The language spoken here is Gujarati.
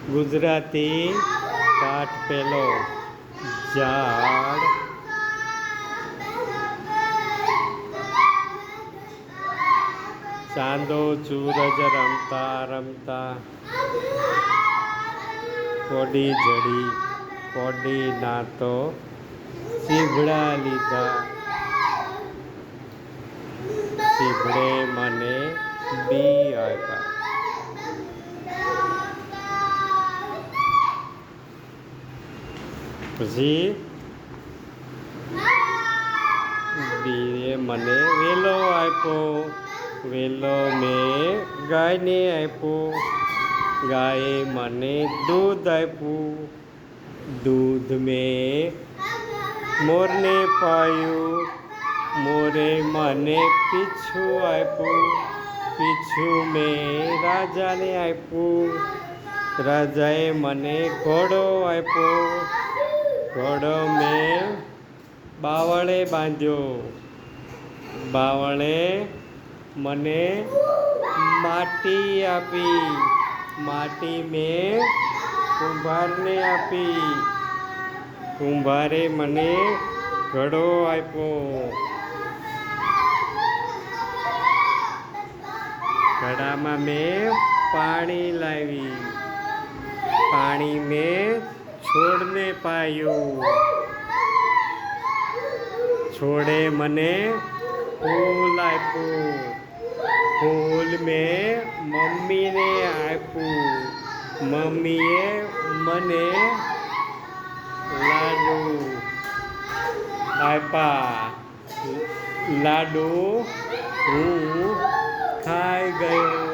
ગુજરાતી પાઠ પહેલો ઝાડ ચાંદો સૂરજ રમતા રમતા કોડી જડી કોડી ના તો સીભડા લીધા સીભડે મને બી આપ્યા પછી બીએ મને વેલો આપ્યો વેલો મેં ગાયને આપ્યો ગાયે મને દૂધ આપ્યું દૂધ મેં મોરને પાયું મોરે મને પીછું આપ્યું પીછું મેં રાજાને આપ્યું રાજાએ મને ઘોડો આપ્યો ઘોડો મેં બાવળે બાંધ્યો બાવળે મને માટી આપી માટી મેં કુંભારને આપી કુંભારે મને ઘડો આપ્યો ઘડામાં મેં પાણી લાવી પાણી મેં છોડને પાયું છોડે મને ફૂલ આપ્યું ફૂલ મેં મમ્મીને આપ્યું મમ્મીએ મને લાડુ આપ્યા લાડુ હું ખાઈ ગયો